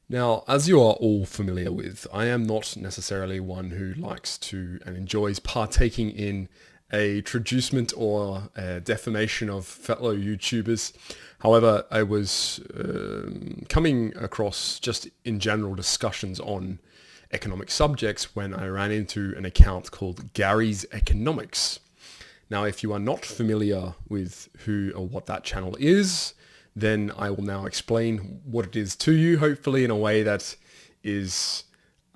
Now, as you are all familiar with, I am not necessarily one who likes to and enjoys partaking in a traducement or a defamation of fellow YouTubers. However, I was coming across just in general discussions on economic subjects when I ran into an account called Gary's Economics. Now, if you are not familiar with who or what that channel is, then I will now explain what it is to you, hopefully in a way that is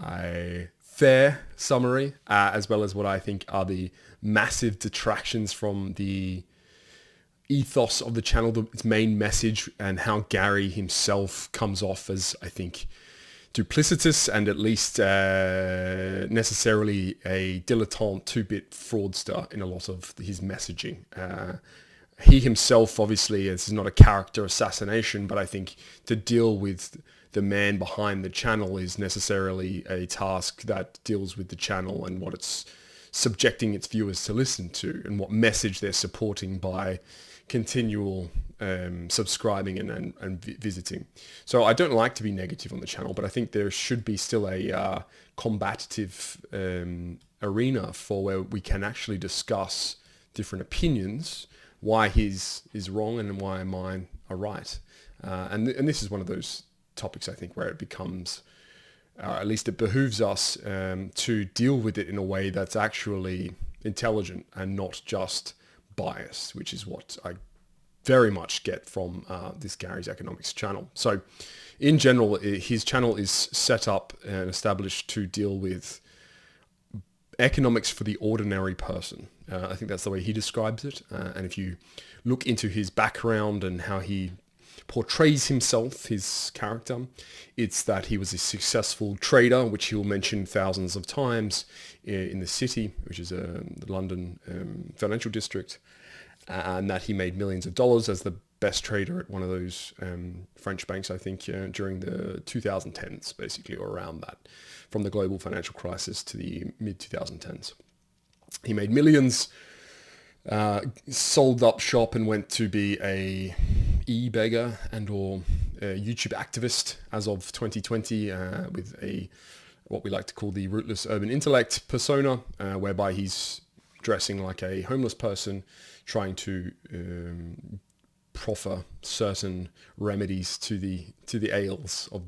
a fair summary, as well as what I think are the massive detractions from the ethos of the channel, its main message, and how Gary himself comes off as, I think, duplicitous and at least necessarily a dilettante two-bit fraudster in a lot of his messaging. He himself, obviously, this is not a character assassination, but I think to deal with the man behind the channel is necessarily a task that deals with the channel and what it's subjecting its viewers to listen to and what message they're supporting by continual subscribing and visiting. So I don't like to be negative on the channel, but I think there should be still a combative arena for where we can actually discuss different opinions, why his is wrong and why mine are right. And this is one of those topics, I think, where it becomes, at least it behooves us to deal with it in a way that's actually intelligent and not just biased, which is what I very much get from this Gary's Economics channel. So in general, his channel is set up and established to deal with economics for the ordinary person. I think that's the way he describes it. And if you look into his background and how he portrays himself, his character, it's that he was a successful trader, which he'll mention thousands of times in the city, which is the London financial district, and that he made millions of dollars as the best trader at one of those French banks, I think, during the 2010s, basically, or around that, from the global financial crisis to the mid-2010s. He made millions, sold up shop and went to be a e-beggar and or a YouTube activist as of 2020 with a what we like to call the rootless urban intellect persona, whereby he's dressing like a homeless person, trying to proffer certain remedies to the ails of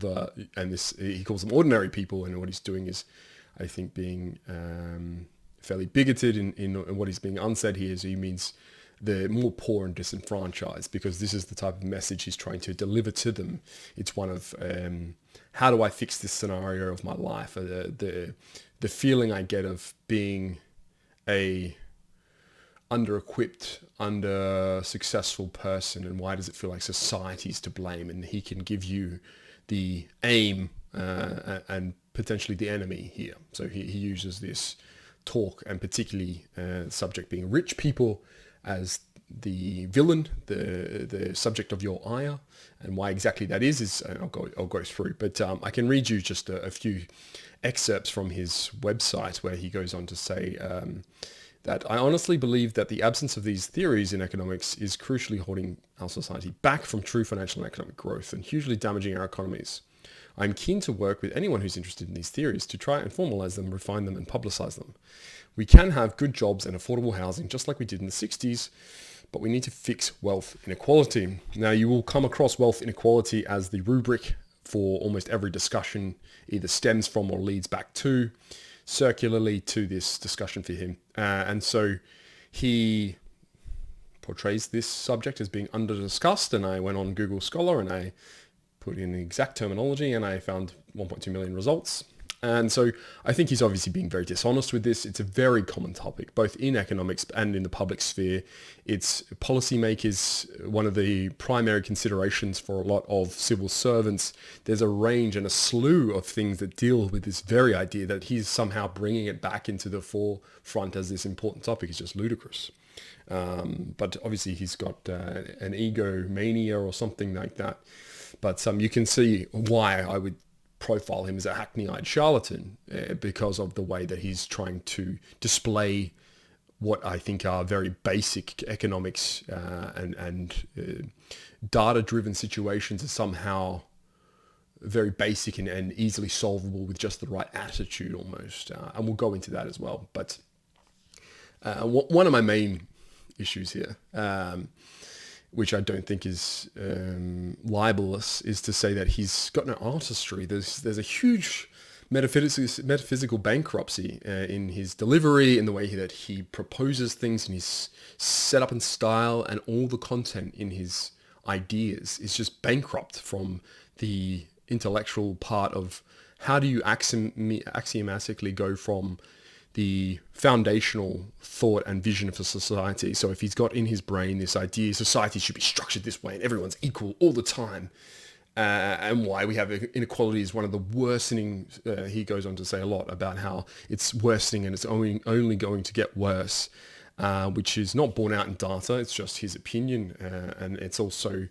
this he calls them ordinary people, and what he's doing is, I think, being fairly bigoted in what he's being unsaid here. So he means the more poor and disenfranchised, because this is the type of message he's trying to deliver to them. It's one of how do I fix this scenario of my life? The feeling I get of being a under-equipped, under-successful person, and why does it feel like society's to blame? And he can give you the aim and potentially the enemy here. So he uses this talk, and particularly the subject being rich people, as the villain, the subject of your ire, and why exactly that is I'll go through. But I can read you just a few excerpts from his website where he goes on to say that I honestly believe that the absence of these theories in economics is crucially holding our society back from true financial and economic growth and hugely damaging our economies. I'm keen to work with anyone who's interested in these theories to try and formalize them, refine them, and publicize them. We can have good jobs and affordable housing just like we did in the 60s, but we need to fix wealth inequality. Now, you will come across wealth inequality as the rubric for almost every discussion, either stems from or leads back to, circularly to this discussion for him. And so he portrays this subject as being under-discussed, and I went on Google Scholar and I put in the exact terminology and I found 1.2 million results. And so I think he's obviously being very dishonest with this. It's a very common topic, both in economics and in the public sphere. It's policymakers, one of the primary considerations for a lot of civil servants. There's a range and a slew of things that deal with this very idea that he's somehow bringing it back into the forefront as this important topic is just ludicrous. But obviously he's got an egomania or something like that. But you can see why I would profile him as a hackneyed charlatan because of the way that he's trying to display what I think are very basic economics and data-driven situations as somehow very basic and easily solvable with just the right attitude almost. And we'll go into that as well. But one of my main issues here, which I don't think is libelous, is to say that he's got no artistry. There's a huge metaphysical bankruptcy in his delivery, in the way that he proposes things, in his setup and style, and all the content in his ideas is just bankrupt from the intellectual part of how do you axiomatically go from the foundational thought and vision of a society. So if he's got in his brain this idea society should be structured this way and everyone's equal all the time, and why we have inequality is one of the worsening, he goes on to say a lot about how it's worsening and it's only going to get worse, which is not borne out in data, it's just his opinion, and it's also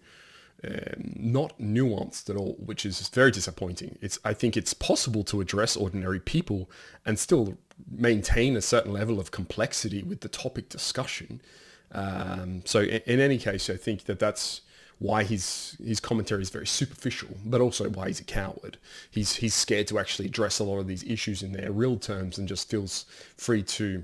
not nuanced at all, which is very disappointing. I think it's possible to address ordinary people and still maintain a certain level of complexity with the topic discussion. So in any case, I think that's why his commentary is very superficial, but also why he's a coward. He's scared to actually address a lot of these issues in their real terms and just feels free to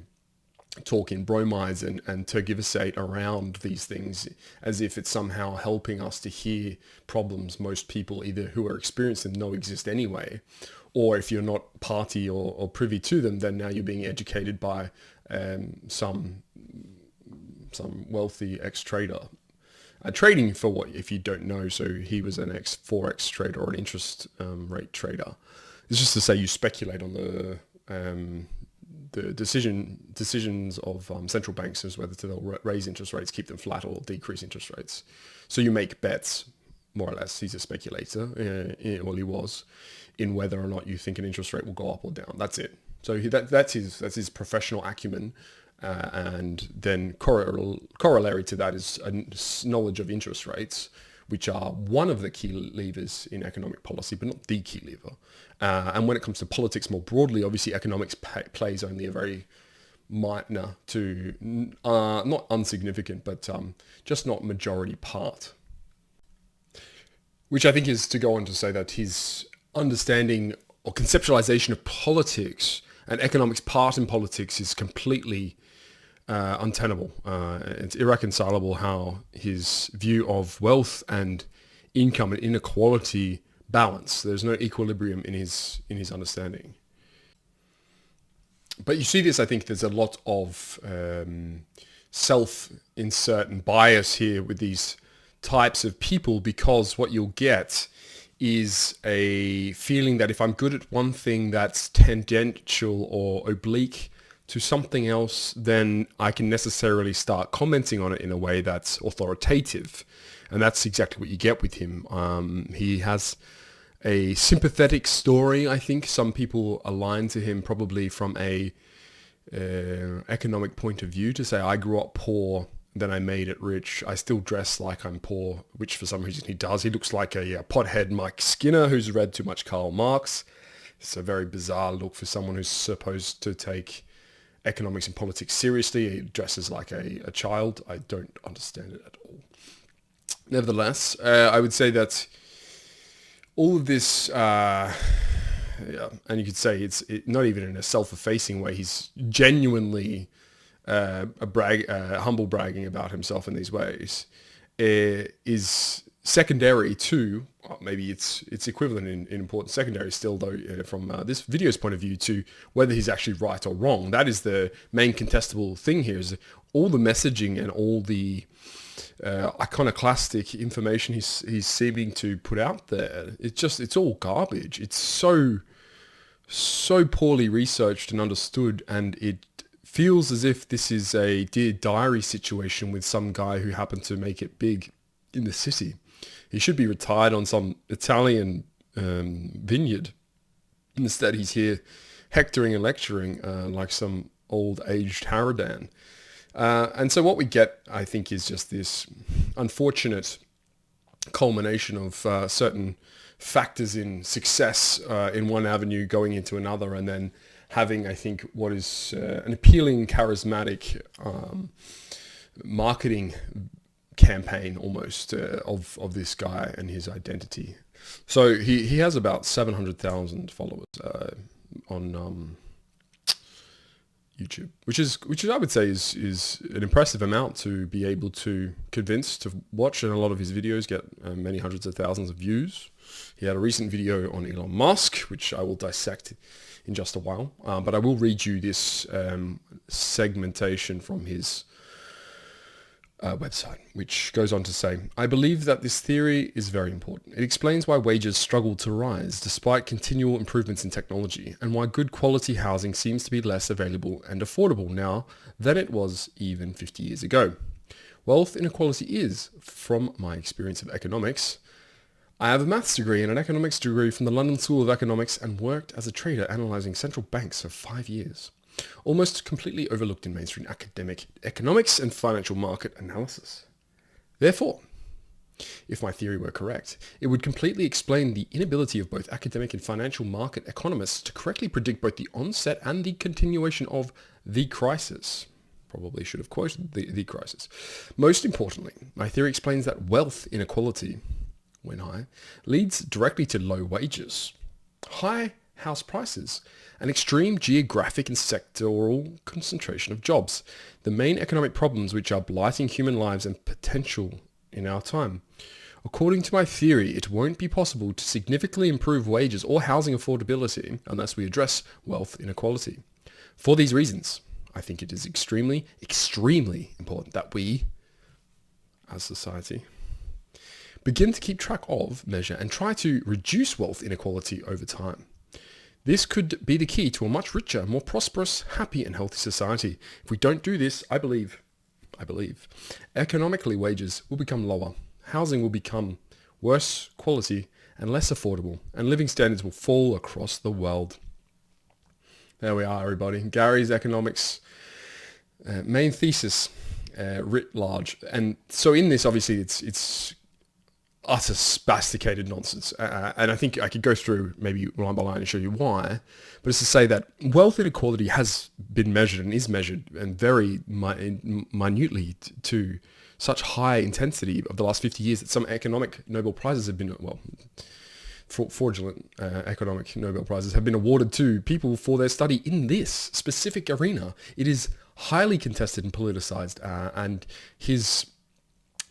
talk in bromides and tergiversate around these things as if it's somehow helping us to hear problems most people either who are experienced and know exist anyway, or if you're not party or privy to them, then now you're being educated by some wealthy ex-trader. Trading for what, if you don't know, so he was an Forex trader or an interest rate trader. It's just to say you speculate on the decisions of central banks as whether to raise interest rates, keep them flat, or decrease interest rates. So you make bets, more or less. He's a speculator, well, he was, in whether or not you think an interest rate will go up or down. That's it. So that's his professional acumen. And then corollary to that is a knowledge of interest rates, which are one of the key levers in economic policy, but not the key lever. And when it comes to politics more broadly, obviously economics plays only a very minor to, not insignificant, but just not majority part. Which I think is to go on to say that his understanding or conceptualization of politics and economics part in politics is completely untenable. It's irreconcilable how his view of wealth and income and inequality balance. There's no equilibrium in his understanding. But you see this, I think there's a lot of self-insert and bias here with these types of people, because what you'll get is a feeling that if I'm good at one thing that's tangential or oblique to something else, then I can necessarily start commenting on it in a way that's authoritative. And that's exactly what you get with him. He has a sympathetic story, I think. Some people align to him probably from a economic point of view, to say, I grew up poor, then I made it rich. I still dress like I'm poor, which for some reason he does. He looks like a pothead Mike Skinner who's read too much Karl Marx. It's a very bizarre look for someone who's supposed to take economics and politics seriously. He dresses like a child. I don't understand it at all. Nevertheless, I would say that all of this, and you could say it's not even in a self-effacing way. He's genuinely humble bragging about himself in these ways, is secondary to, maybe it's equivalent in importance, secondary still though, from this video's point of view, to whether he's actually right or wrong. That is the main contestable thing here, is all the messaging and all the iconoclastic information he's seeming to put out there. It's all garbage. It's so poorly researched and understood, and it feels as if this is a Dear Diary situation with some guy who happened to make it big in the city. He should be retired on some Italian vineyard. Instead, he's here hectoring and lecturing like some old-aged harridan. And so what we get, I think, is just this unfortunate culmination of certain factors in success in one avenue going into another, and then having, I think, what is an appealing, charismatic marketing campaign almost of this guy and his identity. So he has about 700,000 followers on YouTube, which I would say is an impressive amount to be able to convince to watch, and a lot of his videos get many hundreds of thousands of views. He had a recent video on Elon Musk, which I will dissect in just a while, but I will read you this segmentation from his website, which goes on to say, I believe that this theory is very important. It explains why wages struggle to rise despite continual improvements in technology, and why good quality housing seems to be less available and affordable now than it was even 50 years ago. Wealth inequality is, from my experience of economics, I have a maths degree and an economics degree from the London School of Economics and worked as a trader analysing central banks for 5 years. Almost completely overlooked in mainstream academic economics and financial market analysis. Therefore, if my theory were correct, it would completely explain the inability of both academic and financial market economists to correctly predict both the onset and the continuation of the crisis. Probably should have quoted the crisis. Most importantly, my theory explains that wealth inequality, when high, leads directly to low wages, high house prices, an extreme geographic and sectoral concentration of jobs, the main economic problems which are blighting human lives and potential in our time. According to my theory, it won't be possible to significantly improve wages or housing affordability unless we address wealth inequality. For these reasons, I think it is extremely, extremely important that we, as society, begin to keep track of, measure, and try to reduce wealth inequality over time. This could be the key to a much richer, more prosperous, happy, and healthy society. If we don't do this, I believe, economically wages will become lower, housing will become worse quality and less affordable, and living standards will fall across the world. There we are, everybody. Gary's economics main thesis, writ large. And so in this, obviously, it's utter spasticated nonsense. And I think I could go through maybe line by line and show you why. But it's to say that wealth inequality has been measured and is measured and very minutely to such high intensity of the last 50 years that some economic Nobel Prizes have been, fraudulent economic Nobel Prizes have been awarded to people for their study in this specific arena. It is highly contested and politicized, and his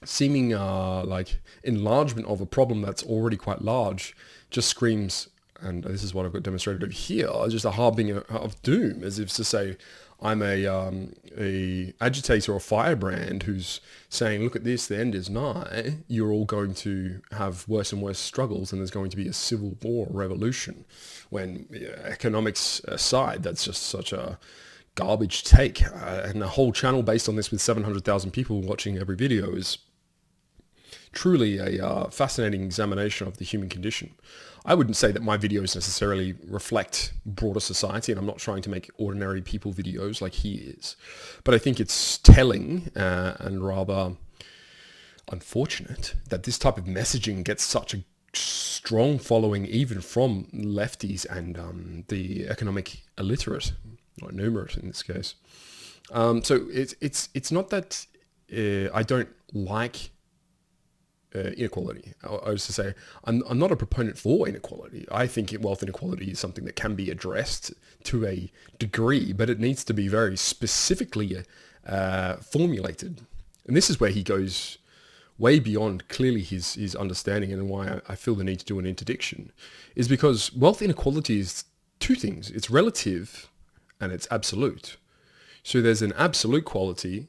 seeming enlargement of a problem that's already quite large just screams, and this is what I've got demonstrated over here, just a harbinger of doom, as if to say, I'm a agitator or firebrand who's saying, look at this, the end is nigh, you're all going to have worse and worse struggles, and there's going to be a civil war, revolution, when economics aside, that's just such a garbage take, and a whole channel based on this with 700,000 people watching every video is truly a fascinating examination of the human condition. I wouldn't say that my videos necessarily reflect broader society, and I'm not trying to make ordinary people videos like he is, but I think it's telling and rather unfortunate that this type of messaging gets such a strong following even from lefties and the economic illiterate, or numerate in this case. So it's not that I don't like inequality. I was to say, I'm not a proponent for inequality. I think wealth inequality is something that can be addressed to a degree, but it needs to be very specifically formulated. And this is where he goes way beyond clearly his understanding, and why I feel the need to do an interdiction, is because wealth inequality is two things. It's relative and it's absolute. So there's an absolute quality,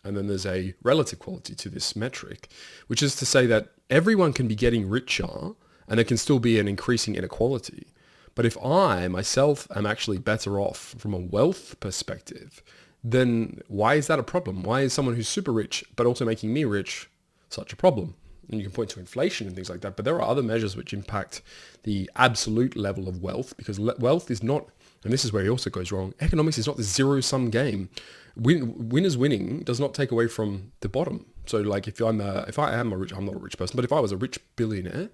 and then there's a relative quality to this metric, which is to say that everyone can be getting richer and there can still be an increasing inequality. But if I myself am actually better off from a wealth perspective, then why is that a problem? Why is someone who's super rich but also making me rich such a problem? And you can point to inflation and things like that, but there are other measures which impact the absolute level of wealth, because wealth is not, and this is where he also goes wrong, economics is not the zero-sum game. Winners winning does not take away from the bottom. So like I'm not a rich person, but if I was a rich billionaire,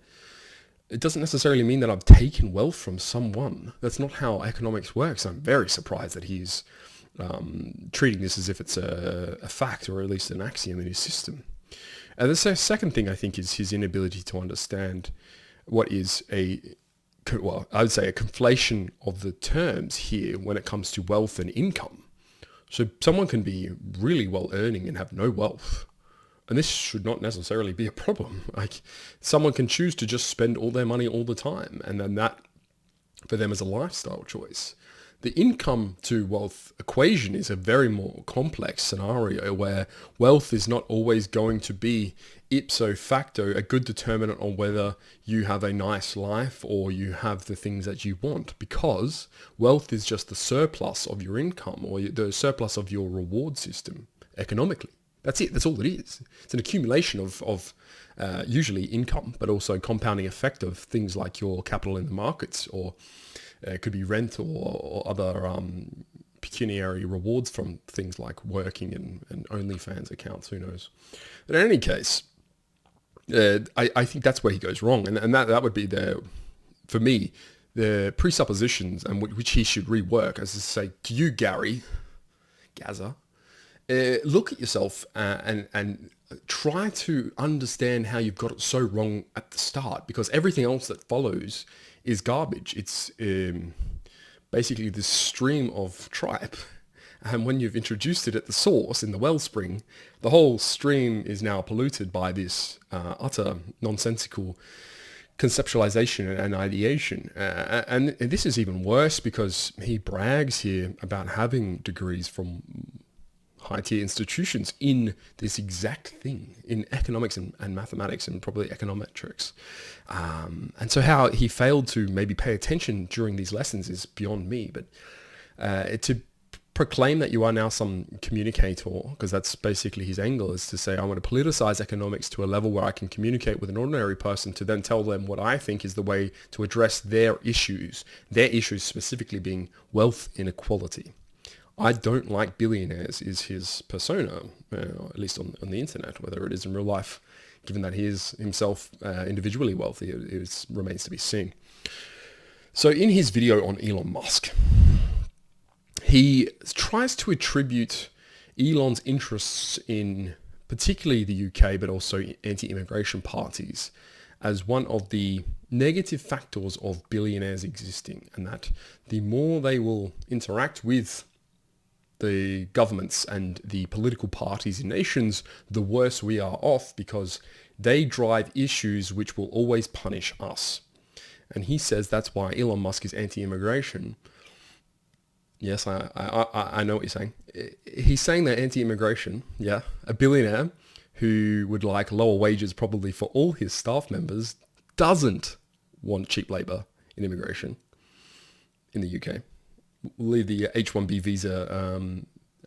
it doesn't necessarily mean that I've taken wealth from someone. That's not how economics works. I'm very surprised that he's treating this as if it's a fact, or at least an axiom in his system. And the second thing I think is his inability to understand what is I would say a conflation of the terms here when it comes to wealth and income. So someone can be really well earning and have no wealth. And this should not necessarily be a problem. Like, someone can choose to just spend all their money all the time, and then that for them is a lifestyle choice. The income to wealth equation is a very more complex scenario where wealth is not always going to be ipso facto a good determinant on whether you have a nice life or you have the things that you want, because wealth is just the surplus of your income or the surplus of your reward system economically. That's it. That's all it is. It's an accumulation of usually income, but also compounding effect of things like your capital in the markets, or it could be rent or other pecuniary rewards from things like working and OnlyFans accounts, who knows. But in any case, I think that's where he goes wrong. And that would be for me, the presuppositions and which he should rework, as to say to you, Gary, Gaza, look at yourself and try to understand how you've got it so wrong at the start, because everything else that follows is garbage. It's basically this stream of tripe. And when you've introduced it at the source in the wellspring, the whole stream is now polluted by this utter nonsensical conceptualization and ideation. And this is even worse because he brags here about having degrees from high-tier institutions in this exact thing, in economics and mathematics and probably econometrics. And so how he failed to maybe pay attention during these lessons is beyond me. But to proclaim that you are now some communicator, because that's basically his angle, is to say, I want to politicize economics to a level where I can communicate with an ordinary person to then tell them what I think is the way to address their issues specifically being wealth inequality. I don't like billionaires is his persona, at least on the internet. Whether it is in real life, given that he is himself individually wealthy, it remains to be seen. So in his video on Elon Musk, he tries to attribute Elon's interests in particularly the UK, but also anti-immigration parties, as one of the negative factors of billionaires existing, and that the more they will interact with the governments and the political parties in nations, the worse we are off, because they drive issues which will always punish us. And he says that's why Elon Musk is anti-immigration. Yes, I know what you're saying. He's saying that anti-immigration, yeah, a billionaire who would like lower wages probably for all his staff members doesn't want cheap labor in immigration in the UK. We'll leave the H-1B visa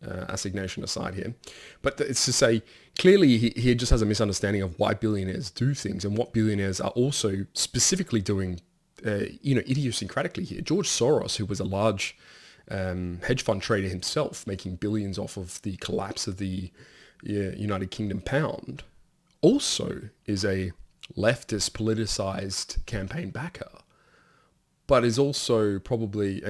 assignation aside here. But it's to say, clearly he just has a misunderstanding of why billionaires do things and what billionaires are also specifically doing, idiosyncratically here. George Soros, who was a large hedge fund trader himself, making billions off of the collapse of the United Kingdom pound, also is a leftist politicized campaign backer, but is also probably,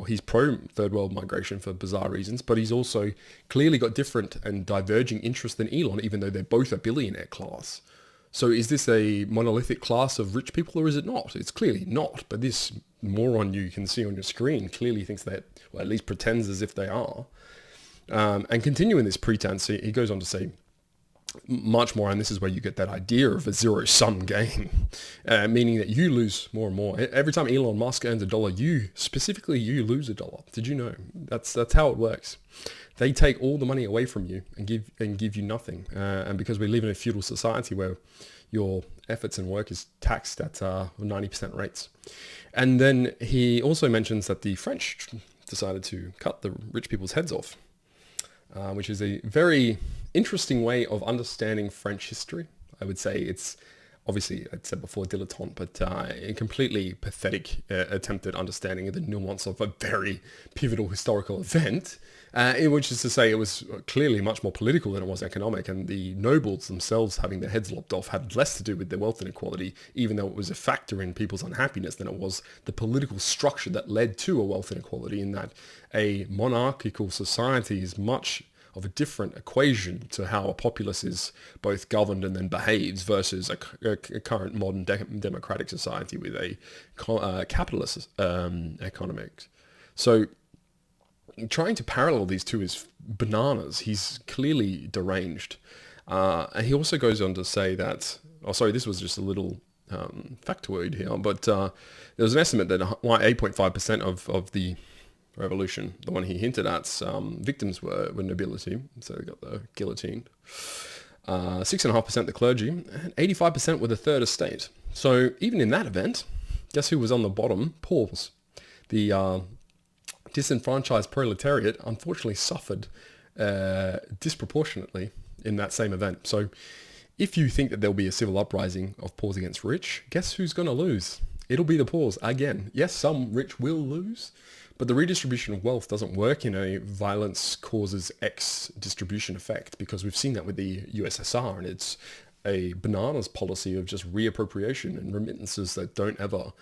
he's pro third world migration for bizarre reasons, but he's also clearly got different and diverging interests than Elon, even though they're both a billionaire class. So is this a monolithic class of rich people, or is it not? It's clearly not, but this moron you can see on your screen clearly thinks that, or at least pretends as if they are. And continuing this pretense, he goes on to say much more, and this is where you get that idea of a zero-sum game, meaning that you lose more and more. Every time Elon Musk earns $1, you lose $1. Did you know? That's how it works. They take all the money away from you and give you nothing. And because we live in a feudal society where your efforts and work is taxed at 90% rates. And then he also mentions that the French decided to cut the rich people's heads off, which is a very interesting way of understanding French history. I would say it's obviously, I'd said before, dilettante, but a completely pathetic attempt at understanding the nuance of a very pivotal historical event, which is to say it was clearly much more political than it was economic, and the nobles themselves having their heads lopped off had less to do with their wealth inequality, even though it was a factor in people's unhappiness, than it was the political structure that led to a wealth inequality, in that a monarchical society is much of a different equation to how a populace is both governed and then behaves versus a current modern democratic society with a capitalist economics. So trying to parallel these two is bananas. He's clearly deranged. And he also goes on to say that, this was just a little factoid here, but there was an estimate that 8.5% of the revolution, the one he hinted at, victims were nobility, so they got the guillotine. 6.5% the clergy, and 85% were the third estate. So even in that event, guess who was on the bottom? Paurs. The disenfranchised proletariat unfortunately suffered disproportionately in that same event. So if you think that there'll be a civil uprising of poors against rich, guess who's going to lose? It'll be the poors again. Yes, some rich will lose, but the redistribution of wealth doesn't work in a violence causes X distribution effect, because we've seen that with the USSR, and it's a bananas policy of just reappropriation and remittances that don't ever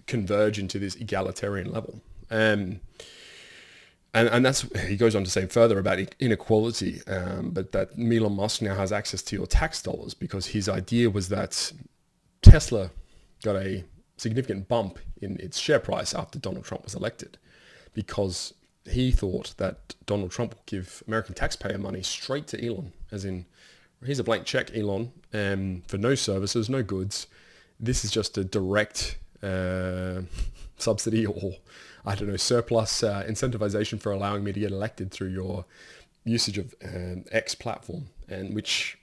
converge into this egalitarian level. And that's, he goes on to say further about inequality, but that Elon Musk now has access to your tax dollars, because his idea was that Tesla got a significant bump in its share price after Donald Trump was elected, because he thought that Donald Trump would give American taxpayer money straight to Elon, as in, here's a blank check, Elon, for no services, no goods. This is just a direct subsidy, or I don't know, surplus incentivization for allowing me to get elected through your usage of X platform, and which,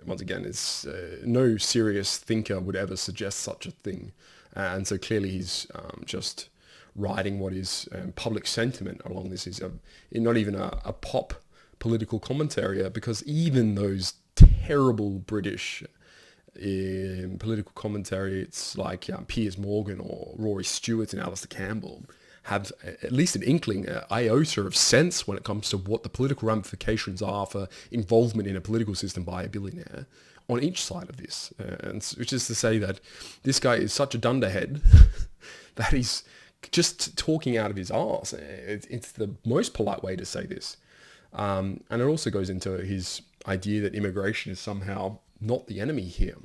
once again, is no serious thinker would ever suggest such a thing. And so clearly he's just riding what is public sentiment along this. Is not even a pop political commentary, because even those terrible British political commentary, it's like Piers Morgan or Rory Stewart and Alistair Campbell, have at least an inkling, an iota of sense when it comes to what the political ramifications are for involvement in a political system by a billionaire on each side of this. And which is to say that this guy is such a dunderhead that he's just talking out of his arse. It's the most polite way to say this. And it also goes into his idea that immigration is somehow not the enemy here.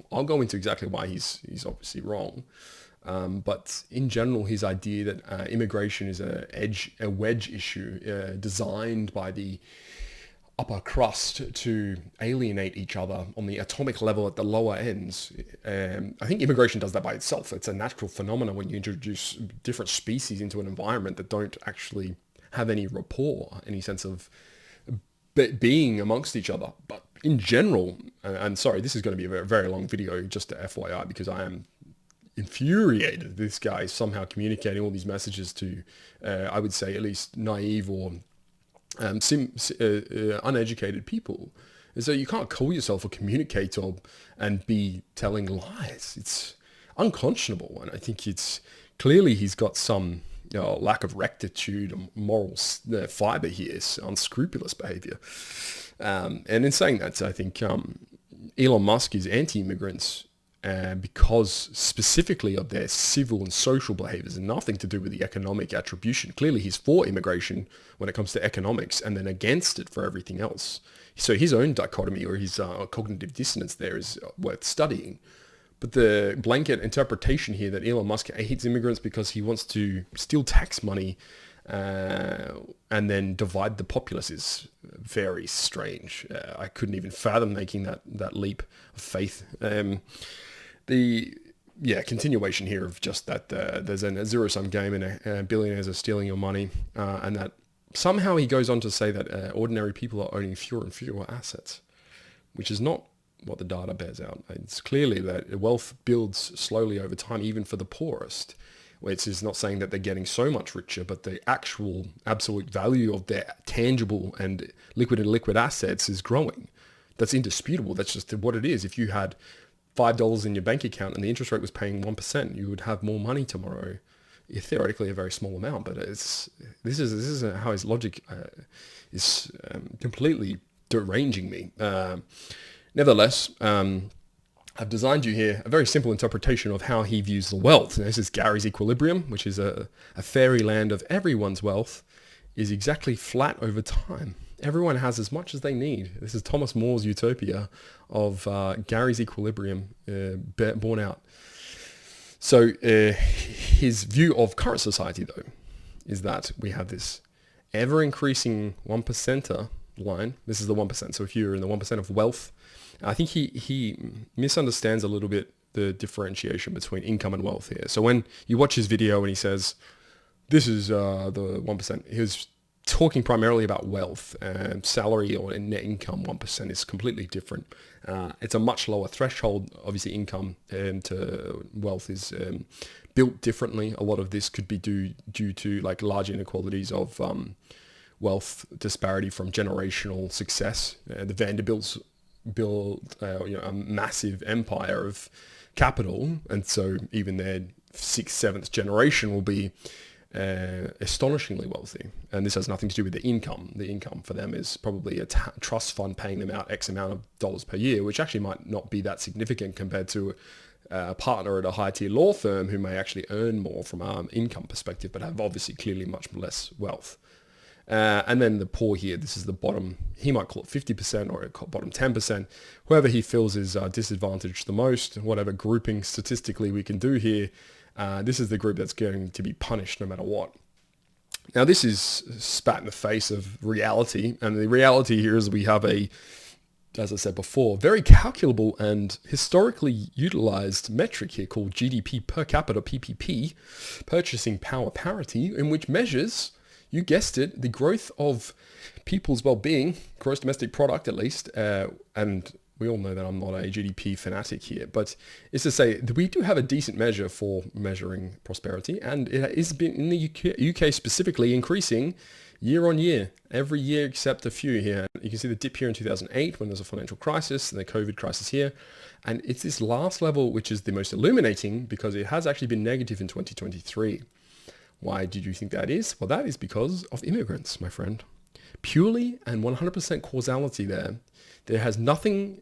I'll go into exactly why he's obviously wrong. But in general, his idea that immigration is a wedge issue designed by the upper crust to alienate each other on the atomic level at the lower ends. I think immigration does that by itself. It's a natural phenomenon when you introduce different species into an environment that don't actually have any rapport, any sense of being amongst each other. But in general, and sorry, this is going to be a very long video, just to FYI, because I am infuriated this guy is somehow communicating all these messages to, I would say, at least naive or uneducated people. And so you can't call yourself a communicator and be telling lies. It's unconscionable, and I think it's clearly he's got some lack of rectitude and moral fiber here, unscrupulous behavior. And in saying that, I think Elon Musk is anti-immigrants because specifically of their civil and social behaviors, and nothing to do with the economic attribution. Clearly he's for immigration when it comes to economics, and then against it for everything else. So his own dichotomy, or his cognitive dissonance there, is worth studying. But the blanket interpretation here that Elon Musk hates immigrants because he wants to steal tax money and then divide the populace is very strange. I couldn't even fathom making that leap of faith. The continuation here of just that there's a zero-sum game and billionaires are stealing your money, and that somehow he goes on to say that ordinary people are owning fewer and fewer assets, which is not what the data bears out. It's clearly that wealth builds slowly over time, even for the poorest. Which is not saying that they're getting so much richer, but the actual absolute value of their tangible and liquid assets is growing. That's indisputable. That's just what it is. If you had $5 in your bank account and the interest rate was paying 1%, you would have more money tomorrow. Theoretically, a very small amount, but this is how his logic is completely deranging me. Nevertheless, I've designed you here a very simple interpretation of how he views the wealth. And this is Gary's equilibrium, which is a fairyland of everyone's wealth is exactly flat over time. everyone has as much as they need. This is Thomas More's utopia of Gary's equilibrium borne out. So his view of current society, though, is that we have this ever-increasing 1%er line. This is the 1%. So if you're in the 1% of wealth, I think he misunderstands a little bit the differentiation between income and wealth here. So when you watch his video and he says, this is the 1%, he was talking primarily about wealth. Salary or net income 1% is completely different. It's a much lower threshold. Obviously income to wealth is built differently. A lot of this could be due to like large inequalities of wealth disparity from generational success. The Vanderbilts build a massive empire of capital, and so even their 6th, 7th generation will be astonishingly wealthy. And this has nothing to do with the income. The income for them is probably a trust fund paying them out X amount of dollars per year, which actually might not be that significant compared to a partner at a high tier law firm who may actually earn more from an income perspective, but have obviously clearly much less wealth. And then the poor here, this is the bottom, he might call it 50% or bottom 10%, whoever he feels is disadvantaged the most, whatever grouping statistically we can do here, this is the group that's going to be punished no matter what. Now this is spat in the face of reality, and the reality here is we have as I said before, very calculable and historically utilized metric here called GDP per capita, PPP, purchasing power parity, in which measures, you guessed it, the growth of people's well-being, gross domestic product at least, and we all know that I'm not a GDP fanatic here, but it's to say that we do have a decent measure for measuring prosperity, and it has been in the UK specifically increasing year on year, every year except a few here. You can see the dip here in 2008 when there's a financial crisis and the COVID crisis here. And it's this last level which is the most illuminating because it has actually been negative in 2023. Why did you think that is? Well, that is because of immigrants, my friend. Purely and 100% causality there. There has nothing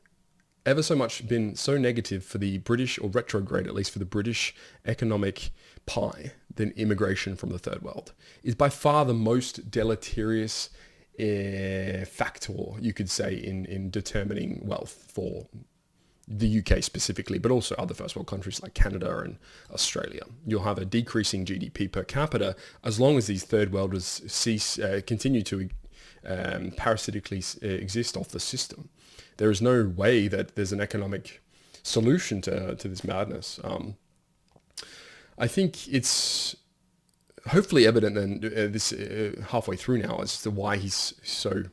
ever so much been so negative for the British, or retrograde at least for the British economic pie, than immigration from the third world. Is by far the most deleterious factor, you could say, in determining wealth for the UK specifically, but also other first world countries like Canada and Australia. You'll have a decreasing GDP per capita as long as these third worlders continue to parasitically exist off the system. There is no way that there's an economic solution to this madness. I think it's hopefully evident then this halfway through now as to why he's so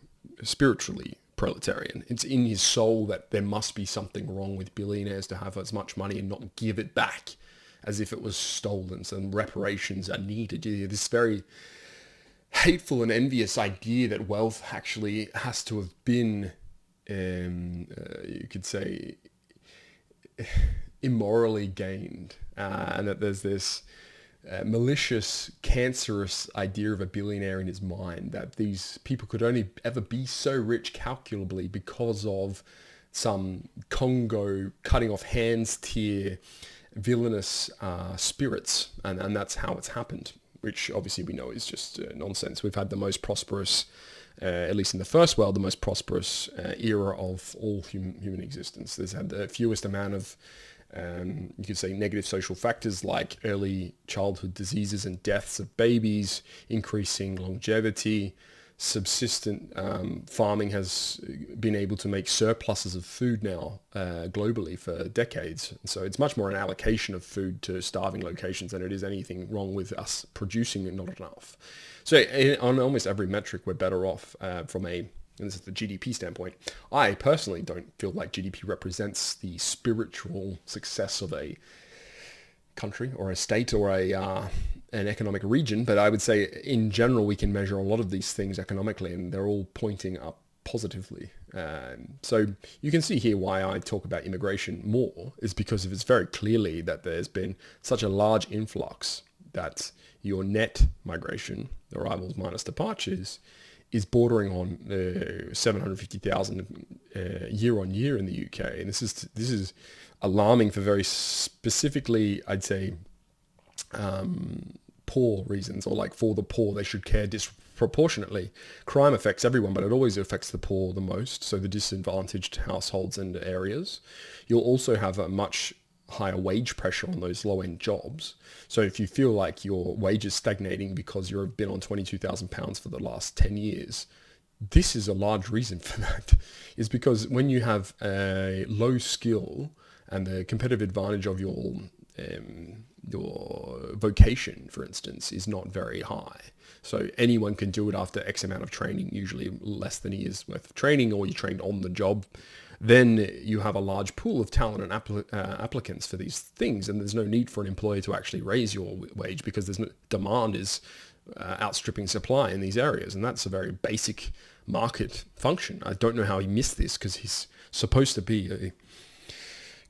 spiritually proletarian. It's in his soul that there must be something wrong with billionaires to have as much money and not give it back as if it was stolen. So reparations are needed. This very hateful and envious idea that wealth actually has to have been, you could say, immorally gained, and that there's this malicious, cancerous idea of a billionaire in his mind, that these people could only ever be so rich calculably because of some Congo cutting off hands tier villainous spirits, and that's how it's happened, which obviously we know is just nonsense. We've had the most prosperous, at least in the first world, the most prosperous era of all human existence. There's had the fewest amount of you could say negative social factors like early childhood diseases and deaths of babies, increasing longevity. Subsistent farming has been able to make surpluses of food now globally for decades. So it's much more an allocation of food to starving locations than it is anything wrong with us producing it not enough. So on almost every metric, we're better off from and this is the GDP standpoint. I personally don't feel like GDP represents the spiritual success of a country or a state or an economic region, but I would say in general we can measure a lot of these things economically, and they're all pointing up positively. So you can see here why I talk about immigration more is because it's very clearly that there's been such a large influx that your net migration, arrivals minus departures, is bordering on 750,000 year on year in the UK, and this is alarming for very specifically, I'd say, poor reasons, or like for the poor, they should care disproportionately. Crime affects everyone, but it always affects the poor the most, so the disadvantaged households and areas. You'll also have a much higher wage pressure on those low-end jobs. So if you feel like your wage is stagnating because you've been on £22,000 for the last 10 years, this is a large reason for that, is because when you have a low skill and the competitive advantage of your vocation, for instance, is not very high. So anyone can do it after X amount of training, usually less than a year's worth of training, or you trained on the job. Then you have a large pool of talent and applicants for these things, and there's no need for an employer to actually raise your wage because there's no demand is outstripping supply in these areas, and that's a very basic market function. I don't know how he missed this because he's supposed to be a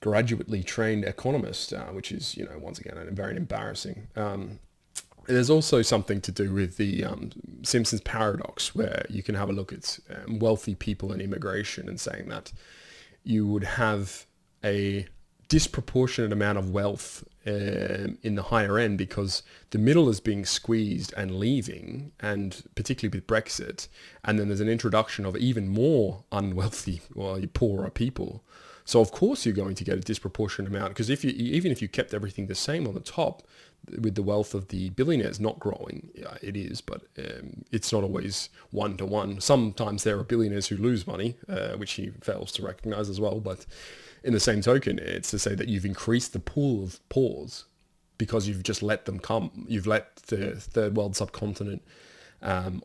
graduately trained economist, which is, once again, very embarrassing. There's also something to do with the Simpsons paradox, where you can have a look at wealthy people and immigration and saying that you would have a disproportionate amount of wealth in the higher end because the middle is being squeezed and leaving, and particularly with Brexit. And then there's an introduction of even more unwealthy or poorer people. So of course you're going to get a disproportionate amount, because even if you kept everything the same on the top, with the wealth of the billionaires not growing, it is, but it's not always one-to-one. Sometimes there are billionaires who lose money, which he fails to recognize as well. But in the same token, it's to say that you've increased the pool of poors because you've just let them come. You've let the third world subcontinent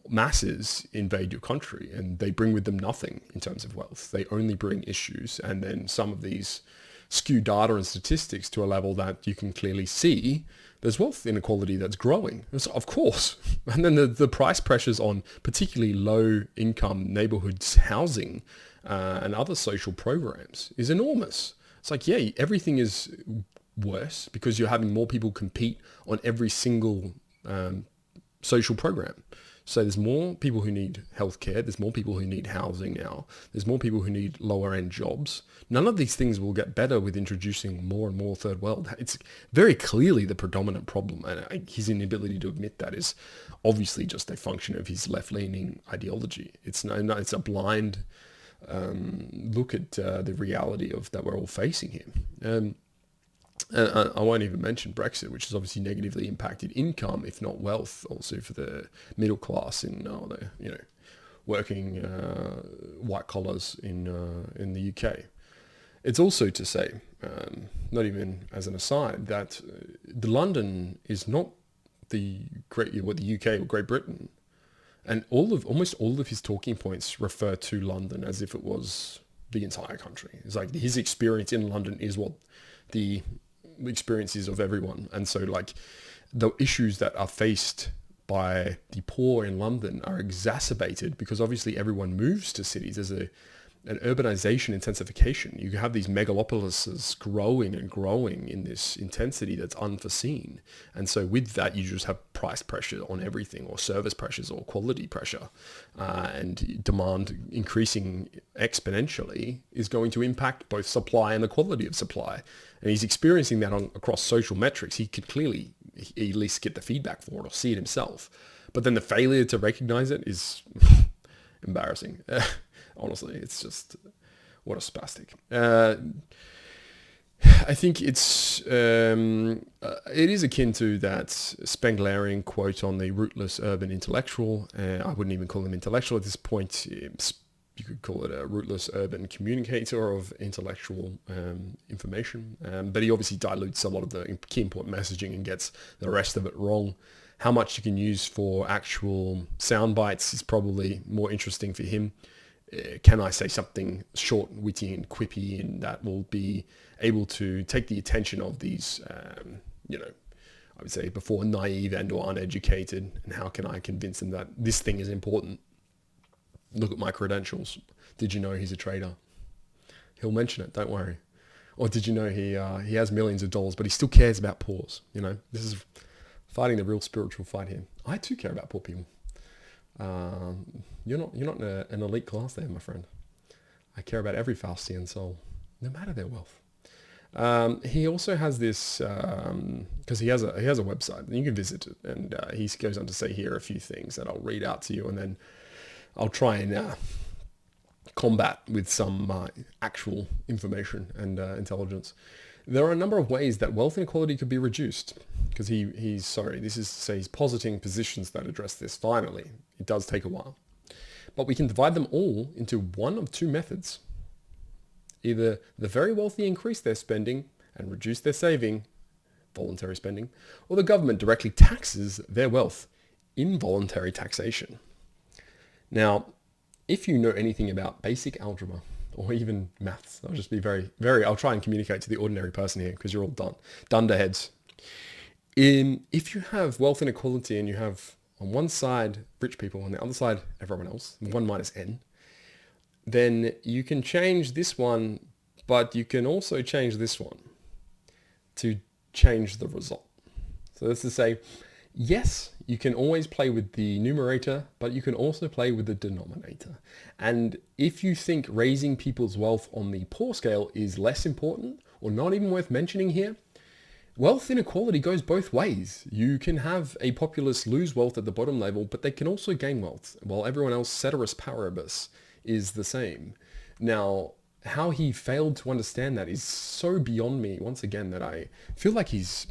masses invade your country, and they bring with them nothing in terms of wealth. They only bring issues, and then some of these skew data and statistics to a level that you can clearly see there's wealth inequality that's growing. So, of course. And then the price pressures on particularly low income neighborhoods housing and other social programs is enormous. It's like, yeah, everything is worse because you're having more people compete on every single social program. So there's more people who need healthcare. There's more people who need housing now. There's more people who need lower end jobs. None of these things will get better with introducing more and more third world. It's very clearly the predominant problem. And his inability to admit that is obviously just a function of his left-leaning ideology. It's a blind look at the reality of that we're all facing here. And I won't even mention Brexit, which has obviously negatively impacted income, if not wealth, also for the middle class in the working white collars in the UK. It's also to say, not even as an aside, that London is not the UK or Great Britain, and almost all of his talking points refer to London as if it was the entire country. It's like his experience in London is what the experiences of everyone. And so like the issues that are faced by the poor in London are exacerbated because obviously everyone moves to cities. There's an urbanization intensification. You have these megalopolises growing and growing in this intensity that's unforeseen. And so with that, you just have price pressure on everything, or service pressures, or quality pressure, and demand increasing exponentially is going to impact both supply and the quality of supply. And he's experiencing that across social metrics. He could clearly at least get the feedback for it or see it himself. But then the failure to recognize it is embarrassing. Honestly, it's just, what a spastic. I think it is akin to that Spenglerian quote on the rootless urban intellectual. I wouldn't even call him intellectual at this point. You could call it a rootless urban communicator of intellectual information. But he obviously dilutes a lot of the key important messaging and gets the rest of it wrong. How much you can use for actual sound bites is probably more interesting for him. Can I say something short, witty, and quippy, and that will be able to take the attention of these, I would say before naive and or uneducated, and how can I convince them that this thing is important? Look at my credentials. Did you know he's a trader? He'll mention it, don't worry. Or did you know he has millions of dollars, but he still cares about poors? This is fighting the real spiritual fight here. I too care about poor people. You're not an elite class there, my friend. I care about every Faustian soul, no matter their wealth. He also has this, because he has a website and you can visit it, and he goes on to say here a few things that I'll read out to you, and then I'll try and combat with some actual information and intelligence. There are a number of ways that wealth inequality could be reduced, because he's positing positions that address this. Finally, it does take a while, but we can divide them all into one of two methods. Either the very wealthy increase their spending and reduce their saving, voluntary spending, or the government directly taxes their wealth, involuntary taxation. Now, if you know anything about basic algebra or even maths, I'll just be I'll try and communicate to the ordinary person here, because you're all dunderheads. If you have wealth inequality and you have on one side rich people, on the other side everyone else, 1 minus n, then you can change this one, but you can also change this one to change the result. So that's to say, yes, you can always play with the numerator, but you can also play with the denominator. And if you think raising people's wealth on the poor scale is less important or not even worth mentioning here, wealth inequality goes both ways. You can have a populace lose wealth at the bottom level, but they can also gain wealth, while everyone else, ceteris paribus, is the same. Now, how he failed to understand that is so beyond me, once again, that I feel like he's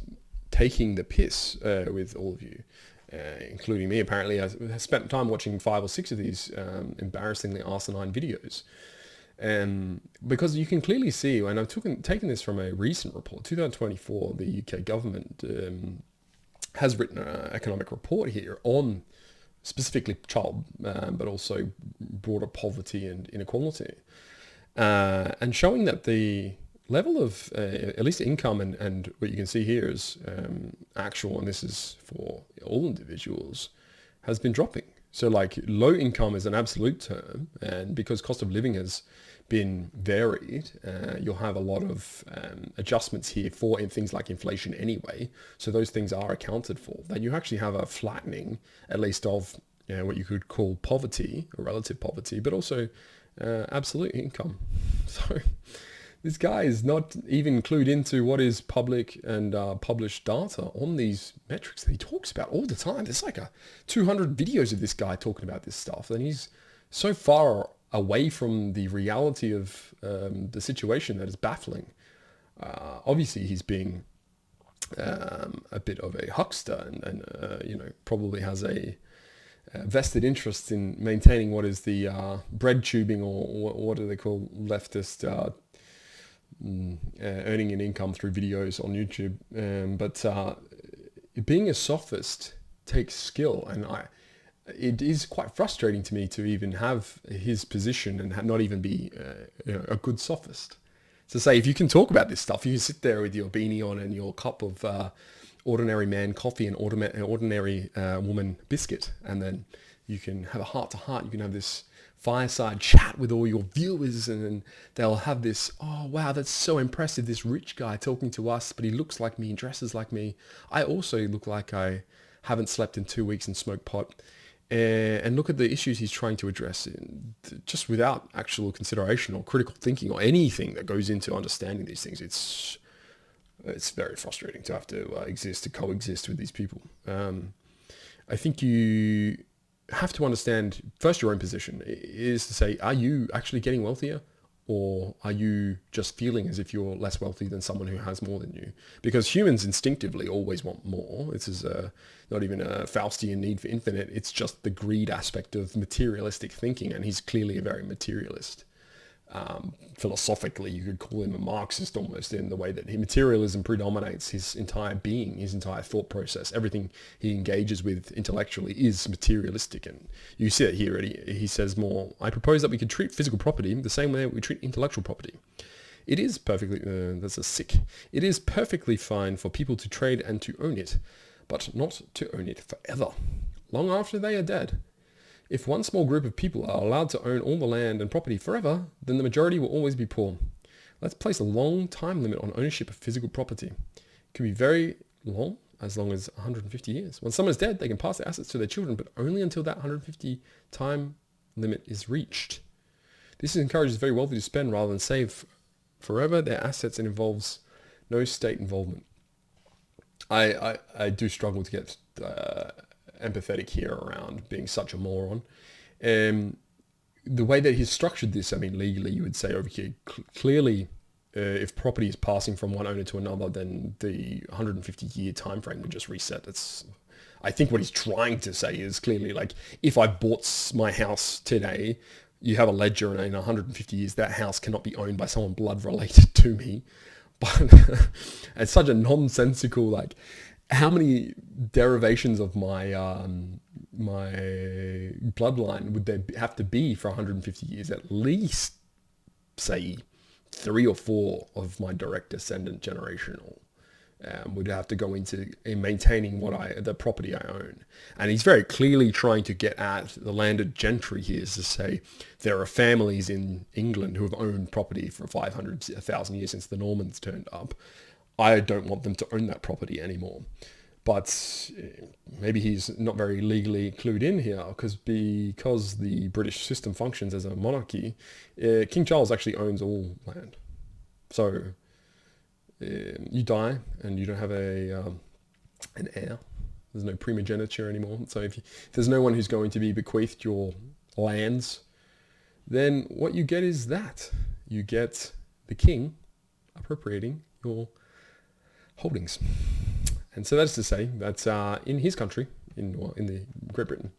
taking the piss with all of you, including me. Apparently, I spent time watching 5 or 6 of these embarrassingly asinine videos. Because you can clearly see, and I've taken this from a recent report, 2024, the UK government has written an economic report here on specifically child, but also broader poverty and inequality, and showing that the level of at least income and what you can see here is actual, and this is for all individuals, has been dropping. So like low income is an absolute term, and because cost of living has been varied, you'll have a lot of adjustments here for things like inflation anyway. So those things are accounted for. That you actually have a flattening, at least of what you could call poverty or relative poverty, but also absolute income. So this guy is not even clued into what is public and published data on these metrics that he talks about all the time. There's like 200 videos of this guy talking about this stuff, and he's so far away from the reality of the situation that is baffling. Obviously, he's being a bit of a huckster, and probably has a vested interest in maintaining what is the bread tubing, or what do they call leftist earning an income through videos on YouTube. But being a sophist takes skill, and it is quite frustrating to me to even have his position and not even be a good sophist. To say, if you can talk about this stuff, you can sit there with your beanie on and your cup of ordinary man coffee and ordinary woman biscuit, and then you can have a heart-to-heart. You can have this fireside chat with all your viewers, and then they'll have this, oh wow, that's so impressive, this rich guy talking to us, but he looks like me and dresses like me. I also look like I haven't slept in 2 weeks and smoked pot. And look at the issues he's trying to address, just without actual consideration or critical thinking or anything that goes into understanding these things. It's very frustrating to have to coexist with these people. I think you have to understand first your own position. Is to say, are you actually getting wealthier, or are you just feeling as if you're less wealthy than someone who has more than you? Because humans instinctively always want more. This is not even a Faustian need for infinite. It's just the greed aspect of materialistic thinking, and he's clearly a very materialist. Philosophically, you could call him a Marxist almost, in the way that materialism predominates his entire being, his entire thought process. Everything he engages with intellectually is materialistic. And you see it here. He says more, I propose that we could treat physical property the same way we treat intellectual property. It is perfectly, it is perfectly fine for people to trade and to own it, but not to own it forever, long after they are dead. If one small group of people are allowed to own all the land and property forever, then the majority will always be poor. Let's place a long time limit on ownership of physical property. It can be very long as 150 years. When someone is dead, they can pass their assets to their children, but only until that 150 time limit is reached. This encourages very wealthy to spend rather than save forever their assets, and involves No state involvement. I do struggle to get empathetic here around being such a moron. The way that he's structured this, I mean, legally, you would say over here, clearly, if property is passing from one owner to another, then the 150-year time frame would just reset. I think what he's trying to say is clearly like, if I bought my house today, you have a ledger, and in 150 years, that house cannot be owned by someone blood related to me. But it's such a nonsensical, like, how many derivations of my my bloodline would there have to be for 150 years? At least, say, 3 or 4 of my direct descendant generational would have to go into in maintaining the property I own. And he's very clearly trying to get at the landed gentry here, is to say there are families in England who have owned property for 500, 1,000 years since the Normans turned up. I don't want them to own that property anymore. But maybe he's not very legally clued in here, because the British system functions as a monarchy, King Charles actually owns all land. So you die and you don't have an heir. There's no primogeniture anymore. So if there's no one who's going to be bequeathed your lands, then what you get is that. You get the king appropriating your holdings. And so that's to say that in his country, in the Great Britain,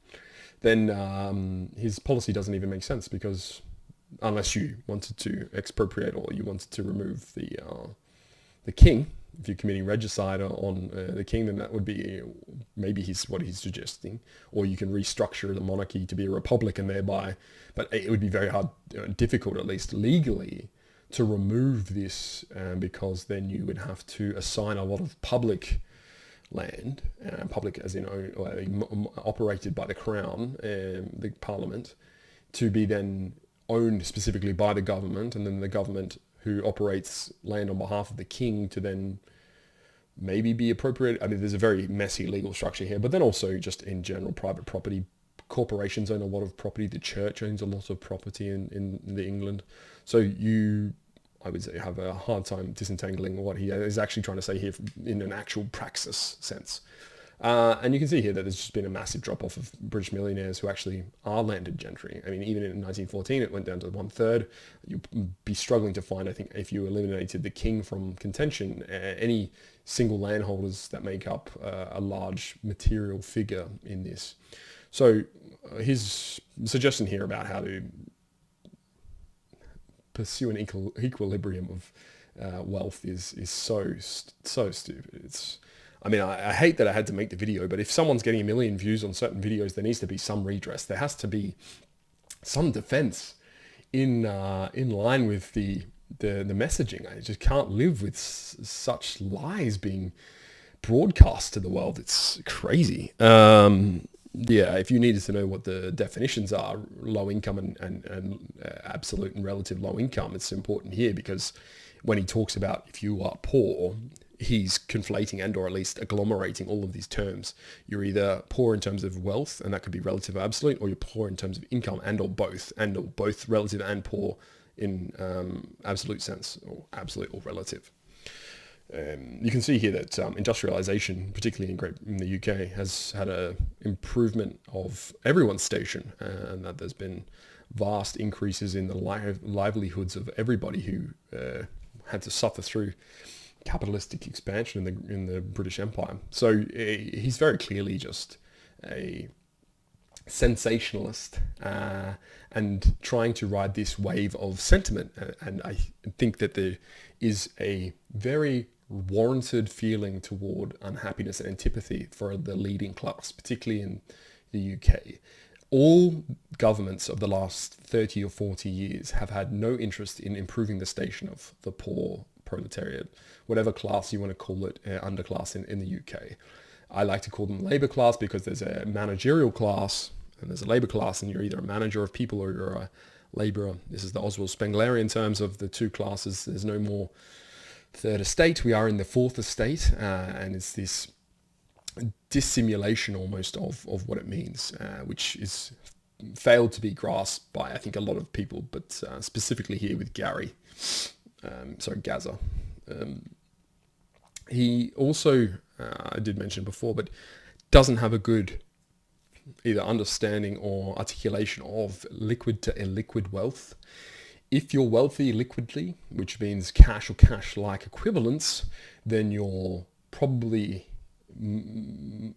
then his policy doesn't even make sense, because unless you wanted to expropriate or you wanted to remove the king, if you're committing regicide on the king, then that would be maybe what he's suggesting. Or you can restructure the monarchy to be a republic, and thereby, but it would be very hard, difficult at least legally, to remove this, because then you would have to assign a lot of public land, public as in operated by the crown, the parliament, to be then owned specifically by the government, and then the government who operates land on behalf of the king to then maybe be appropriate. I mean, there's a very messy legal structure here, but then also just in general, private property. Corporations own a lot of property. The church owns a lot of property in the England. So I would say, have a hard time disentangling what he is actually trying to say here in an actual praxis sense. And you can see here that there's just been a massive drop-off of British millionaires who actually are landed gentry. I mean, even in 1914, it went down to 1/3. You'd be struggling to find, I think, if you eliminated the king from contention, any single landholders that make up a large material figure in this. So his suggestion here about how to pursue an equilibrium of wealth is so stupid. I hate that I had to make the video, but if someone's getting 1 million views on certain videos, there needs to be some redress. There has to be some defense in line with the messaging. I just can't live with such lies being broadcast to the world. It's crazy. If you needed to know what the definitions are, low income and absolute and relative low income, it's important here, because when he talks about if you are poor, he's conflating and or at least agglomerating all of these terms. You're either poor in terms of wealth, and that could be relative or absolute, or you're poor in terms of income and or both relative and poor in absolute sense, or absolute or relative. You can see here that industrialization, particularly in the UK, has had a improvement of everyone's station, and that there's been vast increases in the livelihoods of everybody who had to suffer through capitalistic expansion in the British Empire. So he's very clearly just a sensationalist and trying to ride this wave of sentiment. And I think that there is a very warranted feeling toward unhappiness and antipathy for the leading class, particularly in the UK. All governments of the last 30 or 40 years have had no interest in improving the station of the poor proletariat, whatever class you want to call it, underclass in the UK. I like to call them labour class, because there's a managerial class and there's a labour class, and you're either a manager of people or you're a labourer. This is the Oswald Spenglerian terms of the two classes. There's no more third estate. We are in the fourth estate, and it's this dissimulation almost of what it means, which is failed to be grasped by, I think, a lot of people, but specifically here with Gaza. He also, I did mention before, but doesn't have a good either understanding or articulation of liquid to illiquid wealth. If you're wealthy liquidly, which means cash or cash-like equivalents, then you're probably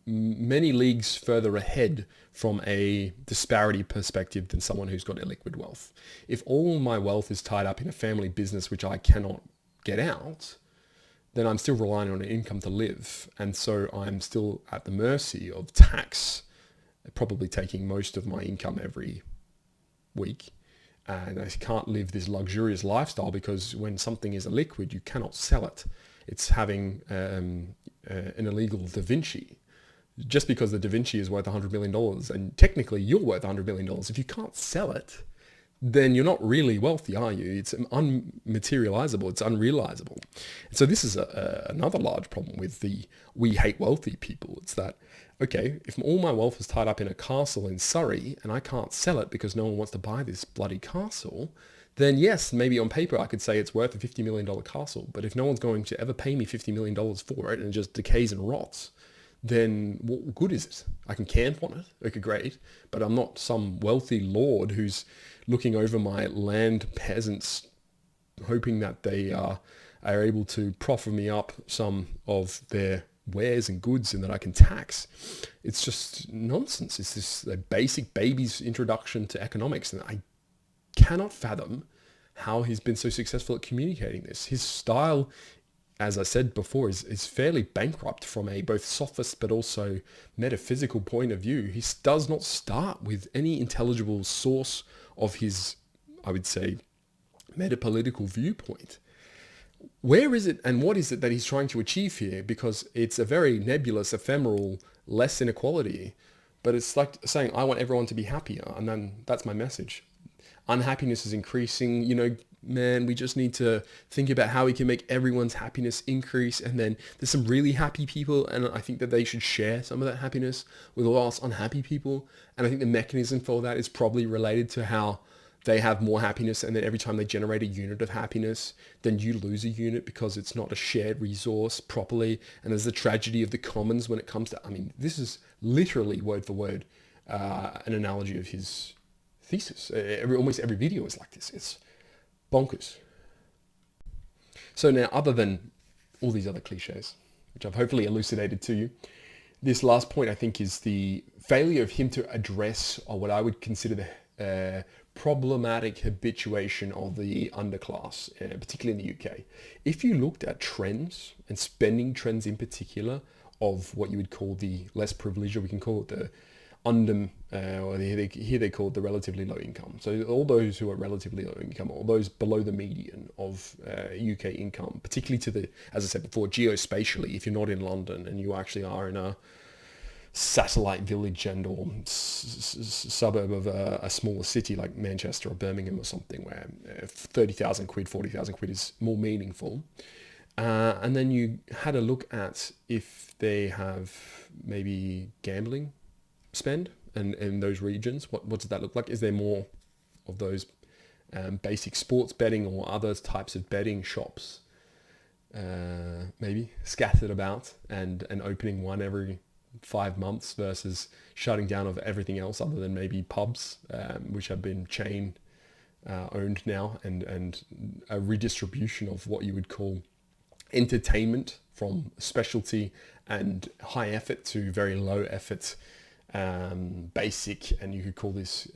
many leagues further ahead from a disparity perspective than someone who's got illiquid wealth. If all my wealth is tied up in a family business which I cannot get out, then I'm still relying on an income to live. And so I'm still at the mercy of tax, probably taking most of my income every week. And I can't live this luxurious lifestyle because when something is a liquid, you cannot sell it. It's having an illegal Da Vinci. Just because the Da Vinci is worth $100 million, and technically you're worth $100 million, if you can't sell it, then you're not really wealthy, are you? It's unmaterializable, it's unrealizable. And so this is another large problem with the we hate wealthy people. It's that, okay, if all my wealth is tied up in a castle in Surrey and I can't sell it because no one wants to buy this bloody castle, then yes, maybe on paper I could say it's worth a $50 million castle. But if no one's going to ever pay me $50 million for it and it just decays and rots, then what good is it? I can camp on it, okay, great, but I'm not some wealthy lord who's looking over my land peasants, hoping that they are able to proffer me up some of their wares and goods and that I can tax. It's just nonsense. It's this basic baby's introduction to economics, and I cannot fathom how he's been so successful at communicating this. His style, as I said before, is fairly bankrupt from a both sophist but also metaphysical point of view. He does not start with any intelligible source of his, I would say, metapolitical viewpoint. Where is it and what is it that he's trying to achieve here? Because it's a very nebulous, ephemeral, less inequality, but it's like saying, I want everyone to be happier, and then that's my message. Unhappiness is increasing, man, we just need to think about how we can make everyone's happiness increase. And then there's some really happy people, and I think that they should share some of that happiness with all us unhappy people. And I think the mechanism for that is probably related to how they have more happiness, and then every time they generate a unit of happiness, then you lose a unit because it's not a shared resource properly. And there's the tragedy of the commons when it comes to, this is literally word for word an analogy of his thesis. Almost every video is like this. It's bonkers. So now, other than all these other cliches, which I've hopefully elucidated to you, this last point I think is the failure of him to address, or what I would consider the problematic habituation of the underclass, particularly in the UK. If you looked at trends, and spending trends in particular, of what you would call the less privileged, or we can call it the or here they call it the relatively low income. So all those who are relatively low income, or those below the median of UK income, particularly to the, as I said before, geospatially, if you're not in London and you actually are in a satellite village and or suburb of a smaller city like Manchester or Birmingham or something, where 30,000 quid, 40,000 quid is more meaningful. And then you had a look at if they have maybe gambling spend and in those regions, what does that look like? Is there more of those basic sports betting or other types of betting shops maybe scattered about and opening one every 5 months versus shutting down of everything else other than maybe pubs, which have been chain owned now, and a redistribution of what you would call entertainment from specialty and high effort to very low effort, basic, and you could call this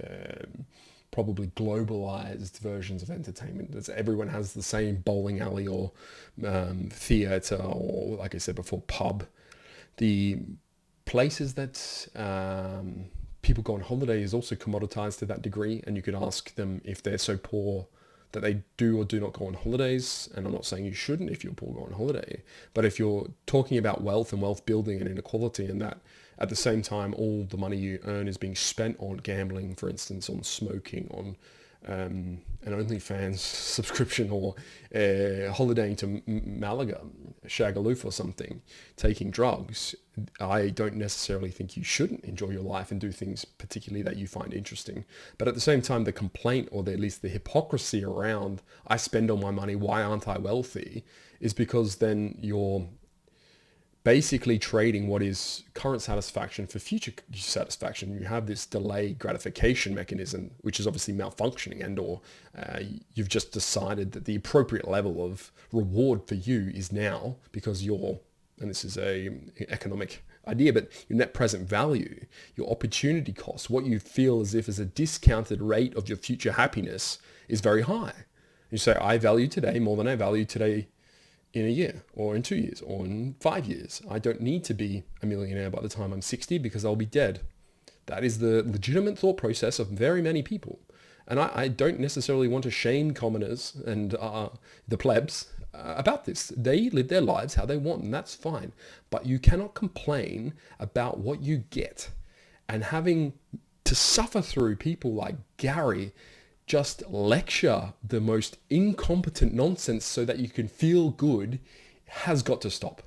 probably globalized versions of entertainment. As everyone has the same bowling alley or theater, or like I said before, pub. The places that people go on holiday is also commoditized to that degree, and you could ask them if they're so poor that they do or do not go on holidays. And I'm not saying you shouldn't if you're poor go on holiday, but if you're talking about wealth and wealth building and inequality, and that at the same time all the money you earn is being spent on gambling, for instance, on smoking, on an OnlyFans subscription, or holidaying to Malaga, Shagaloof or something, taking drugs, I don't necessarily think you shouldn't enjoy your life and do things particularly that you find interesting. But at the same time, the complaint, or at least the hypocrisy around, I spend all my money, why aren't I wealthy, is because then you're basically trading what is current satisfaction for future satisfaction. You have this delayed gratification mechanism, which is obviously malfunctioning, and or you've just decided that the appropriate level of reward for you is now because you're, and this is a economic idea, but your net present value, your opportunity cost, what you feel as if is a discounted rate of your future happiness is very high. You say, I value today more than I value today in a year or in 2 years or in 5 years. I don't need to be a millionaire by the time I'm 60 because I'll be dead. That is the legitimate thought process of very many people. And I don't necessarily want to shame commoners and the plebs about this. They live their lives how they want, and that's fine. But you cannot complain about what you get. And having to suffer through people like Gary just lecture the most incompetent nonsense so that you can feel good has got to stop.